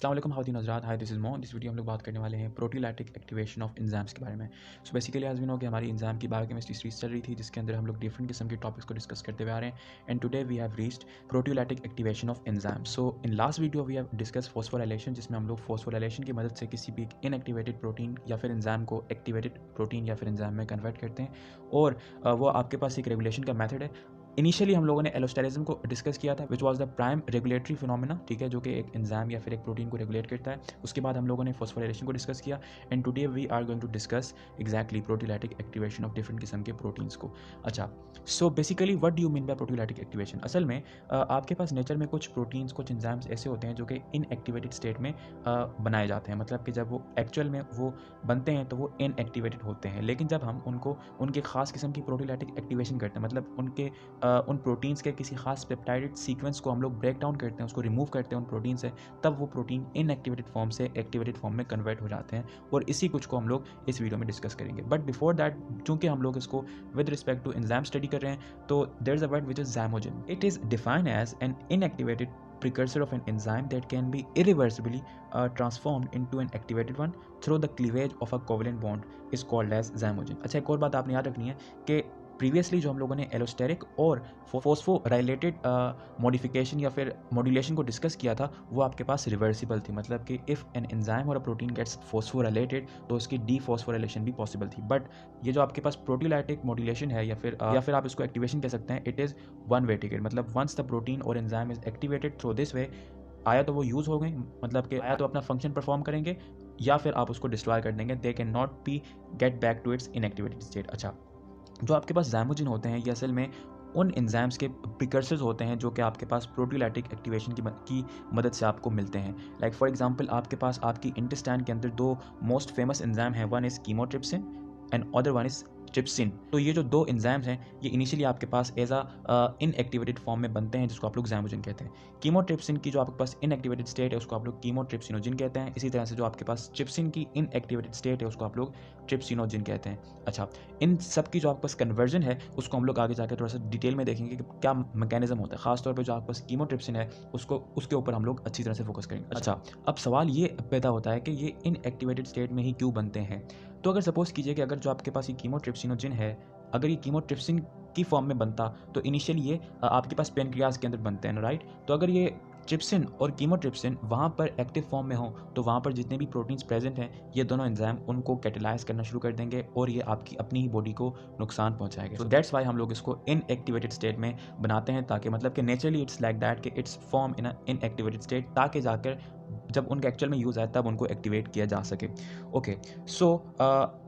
अस्सलाम वालेकुम हाउदीन हज़रात, hi this is मो। इस वीडियो हम लोग बात करने वाले हैं प्रोटीलैटिक एक्टिवेशन ऑफ एंजाइम्स के बारे में। सो बेसिकली आज भी नो कि हमारी एंजाइम की बायोकेमिस्ट्री सीरीज चल रही थी जिसके अंदर हम लोग डिफरेंट किस्म के टॉपिक्स को डिस्कस करते हुए आ रहे हैं and today we have reached proteolytic activation of enzymes. So in last video we have discuss phosphorylation, जिसमें हम लोग फॉस्फोराइलेशन की मदद से किसी भी इनएक्टिवेटेड प्रोटीन या फिर एंजाइम को एक्टिवेटेड प्रोटीन या फिर एंजाइम में कन्वर्ट करते हैं और वो आपके पास एक रेगुलेशन का मेथड है। इनिशियली हम लोगों ने एलोस्टेरिज्म को डिस्कस किया था which was the prime regulatory phenomena, ठीक है, जो कि एक एंजाइम या फिर एक प्रोटीन को रेगुलेट करता है। उसके बाद हम लोगों ने फॉस्फोराइलेशन को डिस्कस किया and today we are going to discuss exactly proteolytic activation of different किस्म के प्रोटीन्स को। अच्छा, so basically what do you mean by proteolytic activation? असल में आपके पास नेचर में कुछ प्रोटीन्स, कुछ एंजाइम्स ऐसे होते हैं जो कि इनएक्टिवेटेड स्टेट में बनाए जाते हैं, मतलब कि जब वो एक्चुअल में वो बनते हैं तो वो इनएक्टिवेटेड होते हैं, लेकिन जब हम उनको उनके खास किस्म की प्रोटीलैटिक एक्टिवेशन करते हैं, मतलब उनके उन प्रोटीन्स के किसी खास पेप्टाइड सीक्वेंस को हम लोग ब्रेक डाउन करते हैं, उसको रिमूव करते हैं उन प्रोटीन से, तब वो प्रोटीन इनएक्टिवेटेड फॉर्म से एक्टिवेटेड फॉर्म में कन्वर्ट हो जाते हैं और इसी कुछ को हम लोग इस वीडियो में डिस्कस करेंगे। बट बिफोर दैट, चूंकि हम लोग इसको with respect to enzyme study कर रहे हैं, तो there is a word which is zymogen. It is defined as an inactivated precursor of an enzyme that can be irreversibly transformed into an activated one through the cleavage of a covalent bond is called as zymogen। अच्छा, एक और बात आपने याद रखनी है कि previously जो हम लोगों ने एलोस्टेरिक और फोस्फोराइलेटेड मॉडिफिकेशन या फिर मॉड्यूलेशन को डिस्कस किया था, वो आपके पास रिवर्सिबल थी, मतलब कि इफ़ एन एंजाइम और अ प्रोटीन गेट्स फोस्फोराइलेटेड तो उसकी डीफॉस्फोराइलेशन भी पॉसिबल थी। बट ये जो आपके पास प्रोटीलैटिक मॉड्यूलेशन है या फिर आप इसको एक्टिवेशन कह सकते हैं, it is one way ticket, मतलब वंस द प्रोटीन और enzyme is activated through this way, आया तो वो यूज़ हो गए, मतलब कि आया तो अपना फंक्शन परफॉर्म करेंगे, या फिर आप उसको डिस्ट्रॉय कर देंगे, they can not be get back to its inactivated state. अच्छा, जो आपके पास ज़ाइमोजेन होते हैं ये असल में उन एंजाइम्स के प्रिकर्सर्स होते हैं जो कि आपके पास प्रोटीलैटिक एक्टिवेशन की मदद से आपको मिलते हैं। लाइक फॉर एग्जांपल, आपके पास आपकी इंटेस्टाइन के अंदर दो मोस्ट फेमस एंजाइम हैं, one is chymotrypsin and other one is trypsin. तो ये जो दो एंजाइम्स हैं ये इनिशियली आपके पास एज अ इनएक्टिवेटेड फॉर्म में बनते हैं, जिसको आप लोग ज़ाइमोजेन कहते हैं। कीमोट्रिप्सिन की जो आपके पास इनएक्टिवेटेड स्टेट है उसको आप लोग कीमोट्रिप्सिनोजिन कहते हैं। इसी तरह से जो आपके पास ट्रिप्सिन की इनएक्टिवेटेड स्टेट है उसको आप लोग ट्रिप्सिनोजिन कहते हैं। अच्छा, इन सब की जो आपके पास कन्वर्जन है उसको हम लोग आगे जाकर थोड़ा सा डिटेल में देखेंगे कि क्या मैकेनिज्म होता है। खासतौर पर जो आपके पास कीमोट्रिप्सिन है उसको उसके ऊपर हम लोग अच्छी तरह से फोकस करेंगे। अच्छा, अब सवाल ये पैदा होता है कि ये इनएक्टिवेटेड स्टेट में ही क्यों बनते हैं। तो अगर सपोज कीजिए कि अगर जो आपके पास ये कीमोट्रिप्सिनोजिन है, अगर ये कीमोट्रिप्सिन की फॉर्म में बनता तो इनिशियली ये आपके पास पेनक्रियाज के अंदर बनते हैं, राइट। तो अगर ये ट्रिप्सिन और कीमोट्रिप्सिन वहाँ पर एक्टिव फॉर्म में हो तो वहाँ पर जितने भी प्रोटीन्स प्रेजेंट हैं ये दोनों एंजाइम उनको कैटेलाइज करना शुरू कर देंगे और ये आपकी अपनी ही बॉडी को नुकसान पहुँचाएंगे। सो दैट्स वाई हम लोग इसको इनएक्टिवेटेड स्टेट में बनाते हैं, ताकि मतलब कि नेचुरली इट्स लाइक दैट कि it's form in inactivated state, ताकि जाकर जब उनका एक्चुअल में यूज़ आए तब उनको एक्टिवेट किया जा सके। Okay, so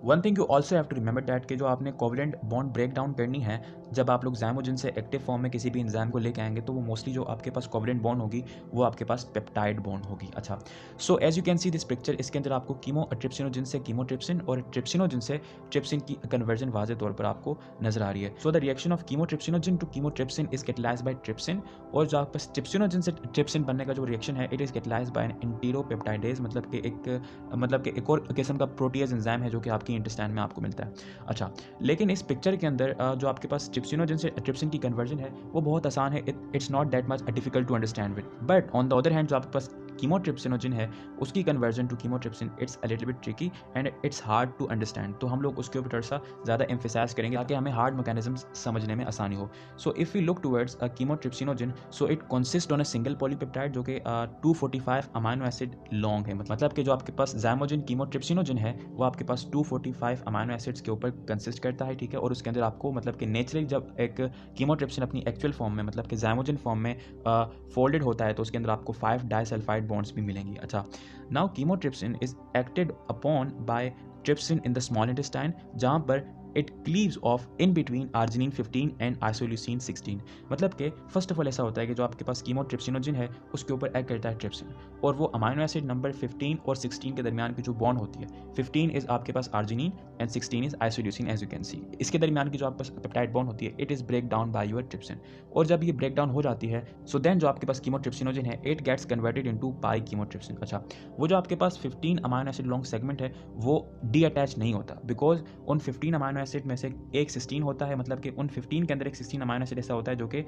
one thing you also have to remember that कि जो आपने कोवलेंट बॉन्ड ब्रेक डाउन करनी है, जब आप लोग ज़ाइमोजेन से एक्टिव फॉर्म में किसी भी एंजाइम को लेके आएंगे तो वो मोस्टली जो आपके पास कोवलेंट बॉन्ड होगी वो आपके पास पेप्टाइड बॉन्ड होगी। अच्छा, so as you can see this picture, इसके अंदर आपको कीमोट्रिप्सिनोजिन से कीमोट्रिप्सिन और ट्रिप्सिनोजिन से ट्रिप्सिन की कन्वर्जन वाज़े तौर पर आपको नजर आ रही है। So the reaction of chymotrypsinogen to chymotrypsin is catalysed by trypsin, और जो आपके पास ट्रिप्सिनोजिन से ट्रिप्सिन बनने का जो रिएक्शन है it is catalysed by an enteropeptidase, मतलब कि एक और किस्म का प्रोटीज एंजाइम है जो कि आपकी इंटेस्टाइन में आपको मिलता है। अच्छा, लेकिन इस पिक्चर के अंदर जो आपके पास ट्रिप्सिनोजिन से ट्रिप्सिन की कन्वर्जन है वो बहुत आसान है, it's not that much difficult to understand with. But on the other hand जो आपके पास कीमोट्रिप्सिनोजिन है उसकी conversion to chymotrypsin it's a little bit tricky and it's hard to understand. तो हम लोग उसके ऊपर थोड़ा सा ज़्यादा एम्फेसाइज करेंगे ताकि हमें हार्ड मैकेनिज्म समझने में आसानी हो। So if we look towards chymotrypsinogen, so it consist on a single polypeptide जो कि 245 अमाइनो एसिड लॉन्ग है, मतलब कि जो आपके पास ज़ाइमोजेन कीमोट्रिप्सिनोजिन है वो आपके पास 245 अमाइनो एसिड्स के ऊपर कंसिस्ट करता है, ठीक है। और उसके अंदर आपको मतलब कि नेचुरली जब एक कीमोट्रिप्सिन अपनी एक्चुअल फॉर्म में मतलब कि ज़ाइमोजेन फॉर्म में फोल्डेड होता है तो उसके अंदर आपको 5 डाइसल्फाइड बॉन्ड्स भी मिलेंगी। अच्छा, now chymotrypsin is acted upon bye trypsin in the small intestine, जहाँ पर it cleaves of in between arginine 15 and isoleucine 16। मतलब कि फर्स्ट ऑफ ऑल ऐसा होता है कि जो आपके पास कीमोट्रिप्सिनोजिन है उसके ऊपर एक्ट करता है ट्रिप्सिन, और वो अमाइनो एसिड नंबर 15 और 16 के दरमियान की जो बॉन्ड होती है, 15 इज आपके पास arginine and 16 is isoleucine as you can see. इसके दरमियान की जो आपके पास पेप्टाइड बॉन्ड होती है it is break down by your trypsin, और जब ये ब्रेक डाउन हो जाती है सो देन जो आपके पास कीमोट्रिप्सिनोजिन है it gets converted into pi chymotrypsin. अच्छा, वो जो आपके पास 15 अमाइनो एसिड लॉन्ग सेगमेंट है वो डी अटैच नहीं होता, बिकॉज उन 15 अमाइनो एसिड में से एक सिस्टीन होता है, मतलब कि उन 15 के अंदर एक सिस्टीन अमाइनो एसिड ऐसा होता है जो कि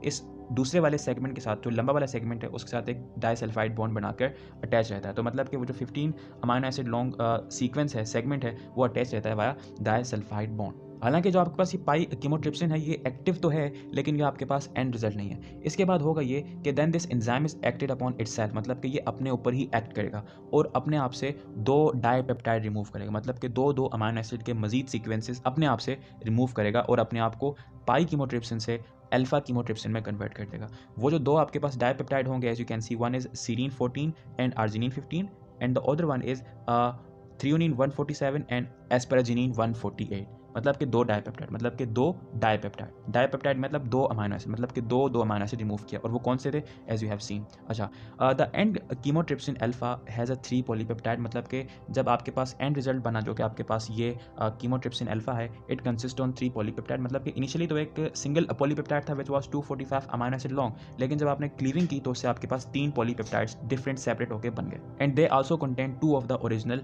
इस दूसरे वाले सेगमेंट के साथ, जो लंबा वाला सेगमेंट है उसके साथ एक डाइसल्फाइड बॉन्ड बनाकर अटैच रहता है। तो मतलब कि वो जो 15 अमाइनो एसिड लॉन्ग सीक्वेंस है, सेगमेंट है, वो अटैच रहता है वाया डाइसल्फाइड बॉन्ड। हालांकि जो आपके पास ये पाई कीमोट्रिप्सिन है ये एक्टिव तो है, लेकिन ये आपके पास एंड रिजल्ट नहीं है। इसके बाद होगा ये कि then this enzyme is acted upon itself, मतलब कि ये अपने ऊपर ही एक्ट करेगा और अपने आप से 2 डाइपेप्टाइड रिमूव करेगा, मतलब कि दो अमाइनो एसिड के मजीद सीक्वेंसेस अपने आप से रिमूव करेगा और अपने आप को पाई कीमोट्रिप्सिन से अल्फा कीमोट्रिप्सिन में कन्वर्ट कर देगा। वो जो 2 आपके पास डाइपेप्टाइड होंगे, as you can see, one is serine 14 and arginine 15 and the other one is threonine 147 and asparagine 148, मतलब कि 2 डाइपेप्टाइड, मतलब कि 2 डाइपेप्टाइड। डाइपेप्टाइड मतलब 2 अमाइनो एसिड, मतलब कि 2 अमाइनो एसिड रिमूव किया, और वो कौन से थे, एज यू हैव सीन। अच्छा, the end chymotrypsin alpha has a 3 polypeptide, मतलब कि जब आपके पास एंड रिजल्ट बना जो कि आपके पास ये कीमोट्रिप्सिन अल्फा है, इट कंसिस्ट ऑन 3 पॉलीपेप्टाइड, मतलब कि इनिशियली तो एक सिंगल पॉलीपेप्टाइड था which was 245 amino acid long, लेकिन जब आपने क्लीविंग की तो उससे आपके पास 3 पॉलीपेप्टाइड्स डिफरेंट सेपरेट होकर बन गए, and they also contain 2 of the original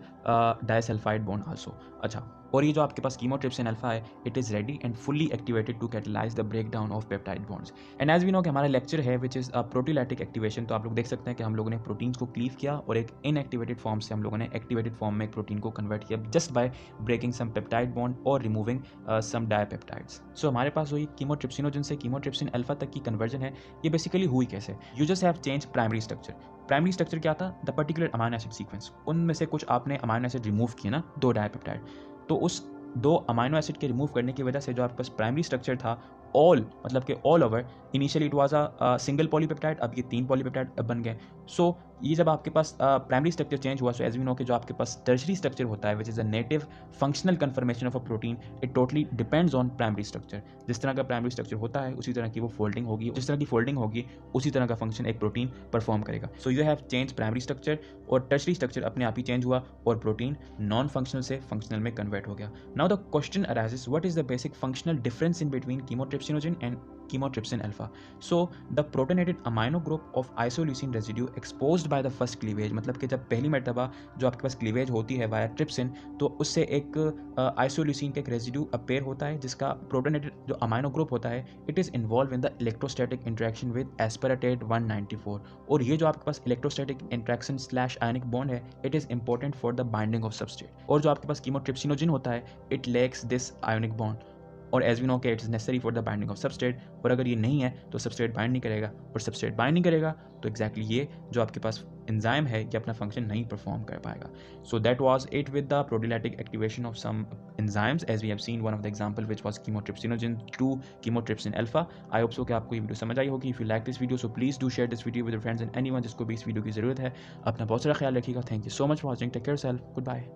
disulphide bond also. अच्छा, और ये जो आपके पास कीमोट्रिप्सिन अल्फा है, it is ready and fully activated to catalyse the break down of peptide bonds. And as we know कि हमारा लेक्चर है विच इज़ प्रोटीलैटिक एक्टिवेशन, तो आप लोग देख सकते हैं कि हम लोगों ने प्रोटीन्स को क्लीव किया और एक इनएक्टिवेटेड फॉर्म से हम लोगों ने एक्टिवेटेड फॉर्म में एक प्रोटीन को कन्वर्ट किया just by breaking some peptide bond और रिमूविंग सम डाइपेप्टाइड्स। सो हमारे पास वही कीमोट्रिप्सिनोजन से कीमोट्रिप्सिन अल्फा तक की कन्वर्जन है, ये बेसिकली हुई कैसे? You just have change primary structure. Primary structure क्या था? The particular amino acid sequence, उनमें से कुछ आपने अमाइनो एसिड रिमूव किए ना, 2 डाइपेप्टाइड, तो उस 2 अमाइनो एसिड के रिमूव करने की वजह से जो आपके पास प्राइमरी स्ट्रक्चर था, ऑल मतलब कि all over, initially it was a single polypeptide, अब ये 3 पॉलीपेप्टाइड बन गए। सो ये जब आपके पास प्राइमरी स्ट्रक्चर चेंज हुआ, सो एज वी नो कि जो आपके पास टर्शरी स्ट्रक्चर होता है which is a native functional confirmation of a protein, it totally depends on primary structure. जिस तरह का प्राइमरी स्ट्रक्चर होता है उसी तरह की वो फोल्डिंग होगी, जिस तरह की फोल्डिंग होगी उसी तरह का फंक्शन एक प्रोटीन परफॉर्म करेगा। So you have change primary structure और टर्शरी स्ट्रक्चर अपने आप ही चेंज हुआ और प्रोटीन नॉन फंक्शनल से फंक्शनल में कन्वर्ट हो गया। Now the question arises, what is the basic functional difference in between chymotrypsinogen and chymotrypsin alpha? So the protonated amino group of isoleucine residue exposed by the first cleavage, मतलब कि जब पहली मरतबा जो आपके पास क्लीवेज होती है वाया ट्रिप्सिन, तो उससे एक आइसोल्यूसिन का एक रेजिड्यू अपेयर होता है जिसका प्रोटोनेटेड जो अमाइनो ग्रुप होता है, it is involve in the electrostatic interaction with aspartate 194। और ये जो आपके पास electrostatic interaction slash ionic bond है, it is important for the binding of substrate. और जो आपके पास कीमोट्रिप्सिनोजन होता है, it lacks this ionic bond, और एज वी नो कि it's necessary for the binding of substrate, और अगर ये नहीं है तो सबस्ट्रेट बाइंड नहीं करेगा, और सबस्ट्रेट बाइंड नहीं करेगा तो एग्जैक्टली ये जो आपके पास एंजाइम है ये अपना फंक्शन नहीं परफॉर्म कर पाएगा। So that was it with the proteolytic activation of some enzymes, as we have seen one of the example which was chymotrypsinogen to chymotrypsin alpha. I hope so कि आपको ये video समझ आई होगी। If you like this video so please do share this video with your friends and anyone जिसको भी इस video की जरूरत है। अपना बहुत सारा ख्याल रखिएगा। Thank you so much for watching. Take care yourself. Good bye.